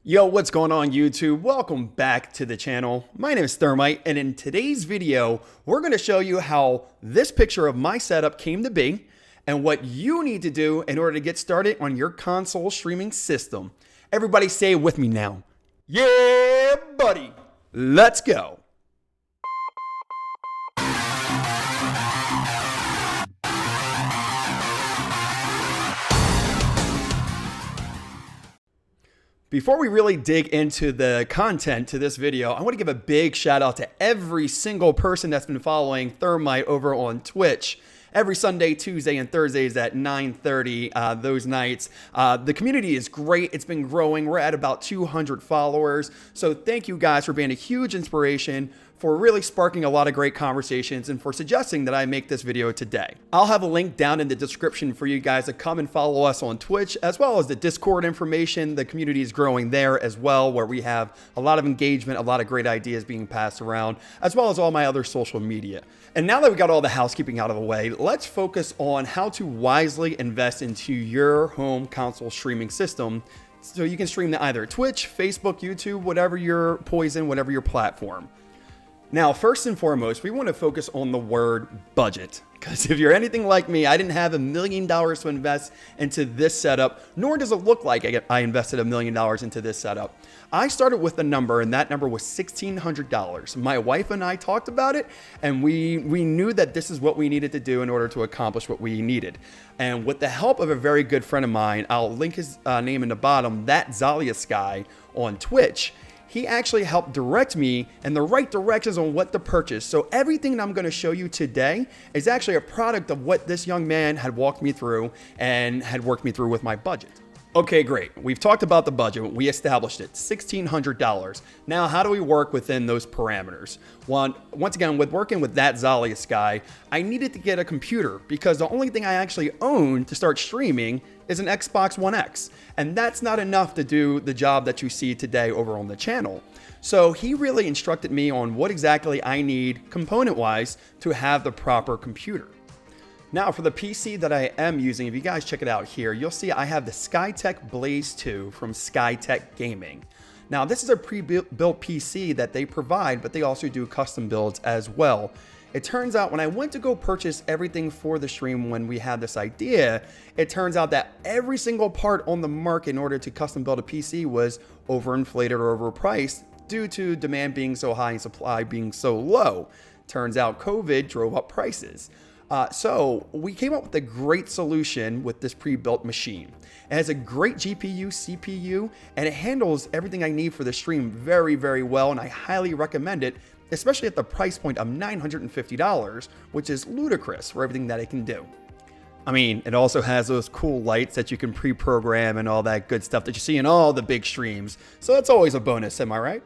Yo, what's going on YouTube? Welcome back to the channel. My name is Thermite, and in today's video, we're going to show you how this picture of my setup came to be and what you need to do in order to get started on your console streaming system. Everybody say it with me now. Yeah, buddy. Let's go. Before we really dig into the content to this video, I want to give a big shout out to every single person that's been following Thermite over on Twitch. Every Sunday, Tuesday, and Thursdays at 9:30 those nights. The community is great. It's been growing. We're at about 200 followers. So thank you guys for being a huge inspiration, for really sparking a lot of great conversations, and for suggesting that I make this video today. I'll have a link down in the description for you guys to come and follow us on Twitch, as well as the Discord information. The community is growing there as well, where we have a lot of engagement, a lot of great ideas being passed around, as well as all my other social media. And now that we got all the housekeeping out of the way, let's focus on how to wisely invest into your home console streaming system so you can stream to either Twitch, Facebook, YouTube, whatever your poison, whatever your platform. Now, first and foremost, we want to focus on the word budget, because if you're anything like me, I didn't have $1 million to invest into this setup, nor does it look like I invested $1 million into this setup. I started with a number, and that number was $1,600. My wife and I talked about it, and we knew that this is what we needed to do in order to accomplish what we needed. And with the help of a very good friend of mine, I'll link his name in the bottom, that Zalius guy on Twitch, he actually helped direct me in the right directions on what to purchase. So everything that I'm going to show you today is actually a product of what this young man had walked me through and had worked me through with my budget. Okay, great. We've talked about the budget. We established it, $1,600. Now, how do we work within those parameters? Once again, with working with that Zalius guy, I needed to get a computer because the only thing I actually own to start streaming is an Xbox One X. And that's not enough to do the job that you see today over on the channel. So he really instructed me on what exactly I need component-wise to have the proper computer. Now for the PC that I am using, if you guys check it out here, you'll see I have the Skytech Blaze 2 from Skytech Gaming. Now this is a pre-built PC that they provide, but they also do custom builds as well. It turns out when I went to go purchase everything for the stream when we had this idea, it turns out that every single part on the market in order to custom build a PC was overinflated or overpriced due to demand being so high and supply being so low. Turns out COVID drove up prices. So we came up with a great solution with this pre-built machine. It has a great GPU, CPU, and it handles everything I need for the stream very, very well, and I highly recommend it, especially at the price point of $950, which is ludicrous for everything that it can do. I mean, it also has those cool lights that you can pre-program and all that good stuff that you see in all the big streams, so that's always a bonus, am I right?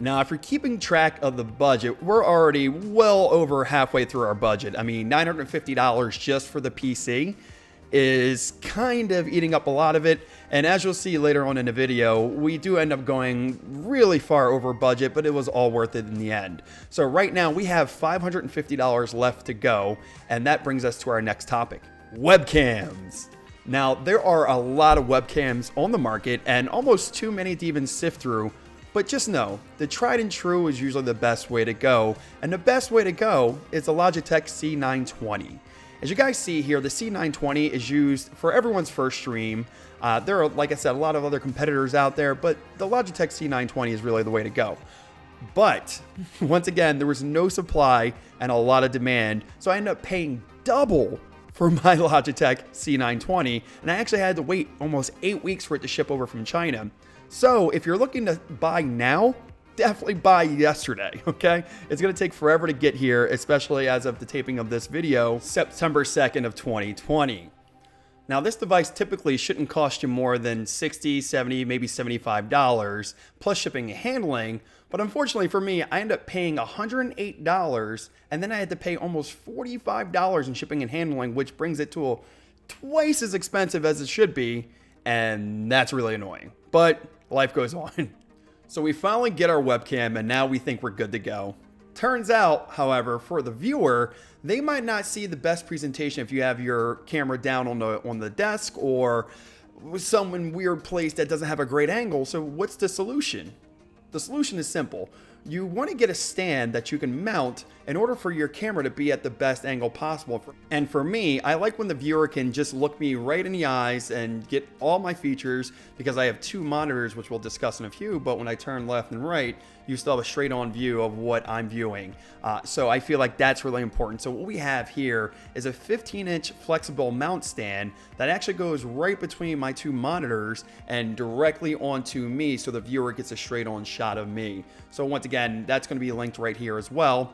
Now, if you're keeping track of the budget, we're already well over halfway through our budget. I mean, $950 just for the PC is kind of eating up a lot of it. And as you'll see later on in the video, we do end up going really far over budget, but it was all worth it in the end. So right now we have $550 left to go. And that brings us to our next topic, webcams. Now, there are a lot of webcams on the market and almost too many to even sift through. But just know, the tried and true is usually the best way to go, and the best way to go is the Logitech C920. As you guys see here, the C920 is used for everyone's first stream. There are, like I said, a lot of other competitors out there, but the Logitech C920 is really the way to go. But, once again, there was no supply and a lot of demand, so I ended up paying double for my Logitech C920, and I actually had to wait almost 8 weeks for it to ship over from China. So if you're looking to buy now, definitely buy yesterday, okay? It's gonna take forever to get here, especially as of the taping of this video, September 2nd of 2020. Now this device typically shouldn't cost you more than $60, $70, maybe $75, plus shipping and handling, but unfortunately for me, I ended up paying $108, and then I had to pay almost $45 in shipping and handling, which brings it to twice as expensive as it should be, and that's really annoying. But life goes on. So we finally get our webcam and now we think we're good to go. Turns out, however, for the viewer, they might not see the best presentation if you have your camera down on the desk or some weird place that doesn't have a great angle. So what's the solution? The solution is simple. You want to get a stand that you can mount in order for your camera to be at the best angle possible. And for me, I like when the viewer can just look me right in the eyes and get all my features, because I have two monitors, which we'll discuss in a few, but when I turn left and right, you still have a straight on view of what I'm viewing. So I feel like that's really important. So what we have here is a 15-inch flexible mount stand that actually goes right between my two monitors and directly onto me, so the viewer gets a straight on shot of me. So once again, that's going to be linked right here as well.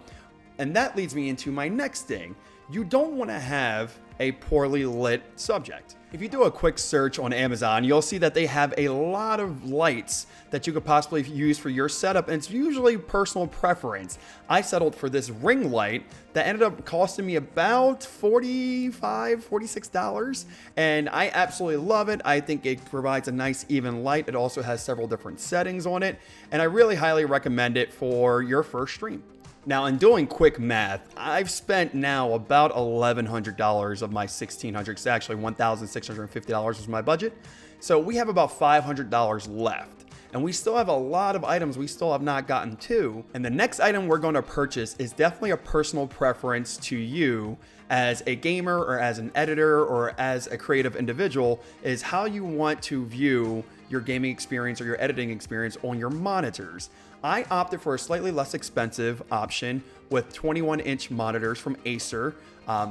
And that leads me into my next thing. You don't want to have a poorly lit subject. If you do a quick search on Amazon, you'll see that they have a lot of lights that you could possibly use for your setup, and it's usually personal preference. I settled for this ring light that ended up costing me about $45, $46, and I absolutely love it. I think it provides a nice even light. It also has several different settings on it, and I really highly recommend it for your first stream. Now, in doing quick math, I've spent now about $1,100 of my $1,600. It's actually $1,650 was my budget. So we have about $500 left. And we still have a lot of items we still have not gotten to. And the next item we're going to purchase is definitely a personal preference to you as a gamer or as an editor or as a creative individual, is how you want to view your gaming experience or your editing experience on your monitors. I opted for a slightly less expensive option with 21-inch monitors from Acer.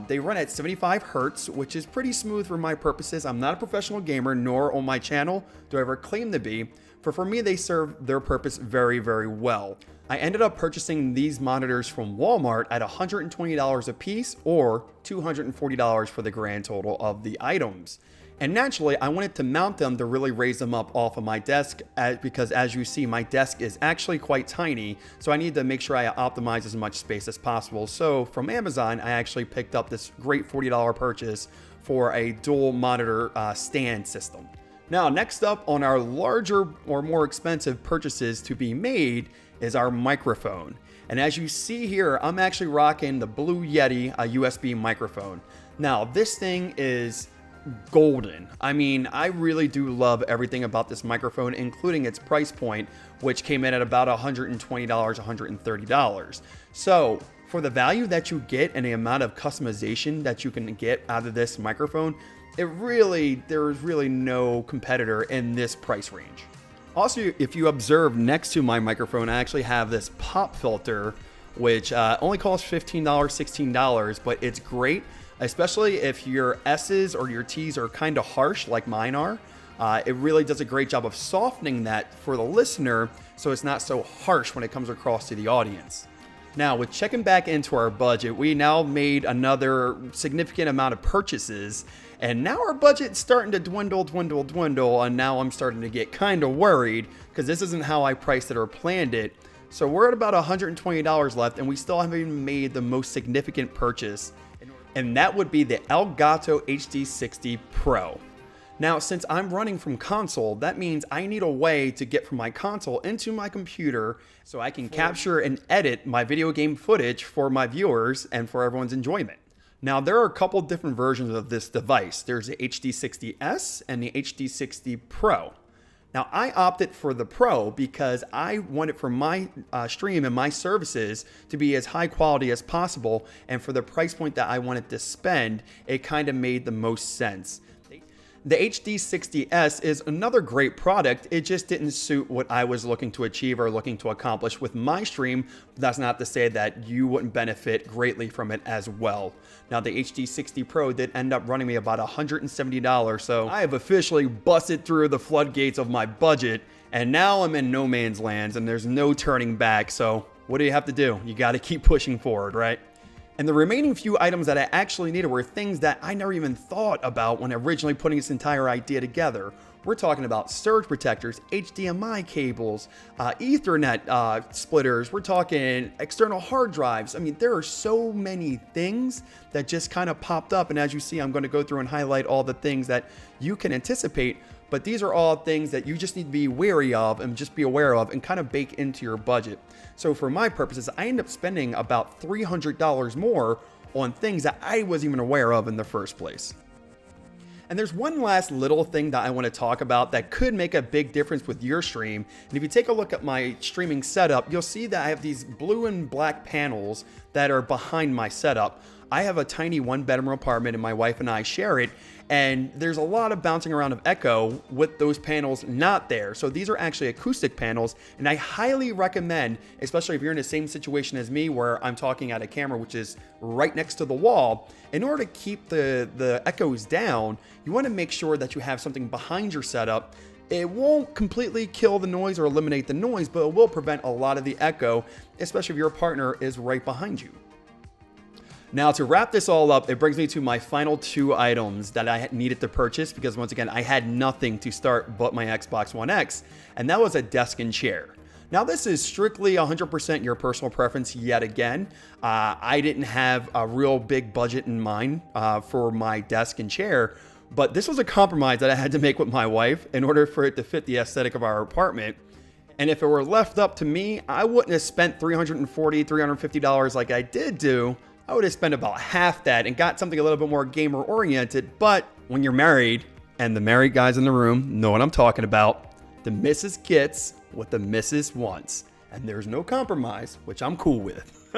They run at 75 Hertz, which is pretty smooth for my purposes. I'm not a professional gamer, nor on my channel do I ever claim to be. For me, they serve their purpose very, very well. I ended up purchasing these monitors from Walmart at $120 a piece, or $240 for the grand total of the items. And naturally, I wanted to mount them to really raise them up off of my desk, because as you see, my desk is actually quite tiny, so I need to make sure I optimize as much space as possible. So from Amazon, I actually picked up this great $40 purchase for a dual monitor stand system. Now, next up on our larger or more expensive purchases to be made is our microphone. And as you see here, I'm actually rocking the Blue Yeti USB microphone. Now, this thing is golden. I mean, I really do love everything about this microphone, including its price point, which came in at about $120, $130. So for the value that you get and the amount of customization that you can get out of this microphone, there's really no competitor in this price range. Also, if you observe next to my microphone, I actually have this pop filter, which only costs $15, $16, but it's great, especially if your S's or your T's are kind of harsh like mine are. It really does a great job of softening that for the listener, so it's not so harsh when it comes across to the audience. Now, with checking back into our budget, we now made another significant amount of purchases, and now our budget's starting to dwindle, and now I'm starting to get kind of worried, because this isn't how I priced it or planned it. So we're at about $120 left, and we still haven't even made the most significant purchase, and that would be the Elgato HD60 Pro. Now, since I'm running from console, that means I need a way to get from my console into my computer so I can capture and edit my video game footage for my viewers and for everyone's enjoyment. Now, there are a couple different versions of this device. There's the HD60S and the HD60 Pro. Now, I opted for the Pro because I want it for my stream and my services to be as high quality as possible, and for the price point that I wanted to spend, it kind of made the most sense. The HD60S is another great product. It just didn't suit what I was looking to achieve or looking to accomplish with my stream. That's not to say that you wouldn't benefit greatly from it as well. Now, the HD60 Pro did end up running me about $170, so I have officially busted through the floodgates of my budget, and now I'm in no man's land, and there's no turning back. So what do you have to do? You got to keep pushing forward, right? And the remaining few items that I actually needed were things that I never even thought about when originally putting this entire idea together. We're talking about surge protectors, HDMI cables, Ethernet splitters. We're talking external hard drives. I mean, there are so many things that just kind of popped up. And as you see, I'm going to go through and highlight all the things that you can anticipate. But these are all things that you just need to be wary of and just be aware of and kind of bake into your budget. So for my purposes, I end up spending about $300 more on things that I wasn't even aware of in the first place. And there's one last little thing that I want to talk about that could make a big difference with your stream. And if you take a look at my streaming setup, you'll see that I have these blue and black panels that are behind my setup. I have a tiny 1-bedroom apartment and my wife and I share it, and there's a lot of bouncing around of echo with those panels not there. So these are actually acoustic panels, and I highly recommend, especially if you're in the same situation as me where I'm talking at a camera which is right next to the wall, in order to keep the echoes down, you want to make sure that you have something behind your setup. It won't completely kill the noise or eliminate the noise, but it will prevent a lot of the echo, especially if your partner is right behind you. Now, to wrap this all up, it brings me to my final 2 items that I needed to purchase because, once again, I had nothing to start but my Xbox One X, and that was a desk and chair. Now, this is strictly 100% your personal preference yet again. I didn't have a real big budget in mind for my desk and chair, but this was a compromise that I had to make with my wife in order for it to fit the aesthetic of our apartment. And if it were left up to me, I wouldn't have spent $340, $350 like I did do. I would have spent about half that and got something a little bit more gamer oriented. But when you're married, and the married guys in the room know what I'm talking about, the missus gets what the missus wants. And there's no compromise, which I'm cool with.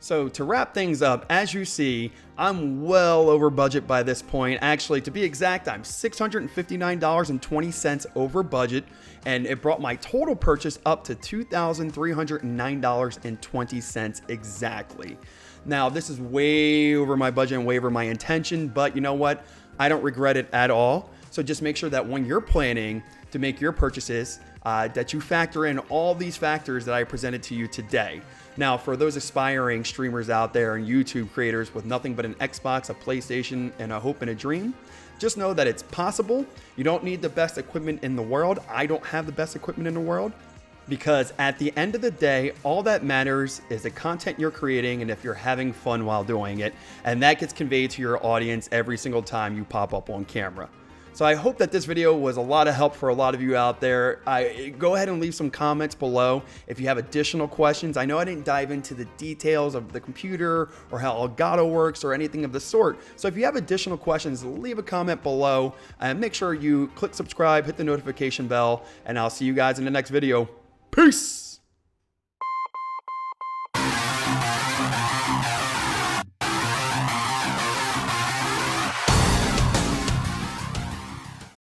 So to wrap things up, as you see, I'm well over budget by this point. Actually, to be exact, I'm $659.20 over budget, and it brought my total purchase up to $2,309.20 exactly. Now, this is way over my budget and way over my intention, but you know what? I don't regret it at all. So just make sure that when you're planning to make your purchases, that you factor in all these factors that I presented to you today. Now, for those aspiring streamers out there and YouTube creators with nothing but an Xbox, a PlayStation, and a hope and a dream, just know that it's possible. You don't need the best equipment in the world. I don't have the best equipment in the world, because at the end of the day, all that matters is the content you're creating and if you're having fun while doing it. And that gets conveyed to your audience every single time you pop up on camera. So I hope that this video was a lot of help for a lot of you out there. Go ahead and leave some comments below if you have additional questions. I know I didn't dive into the details of the computer or how Elgato works or anything of the sort. So if you have additional questions, leave a comment below and make sure you click subscribe, hit the notification bell, and I'll see you guys in the next video. Peace!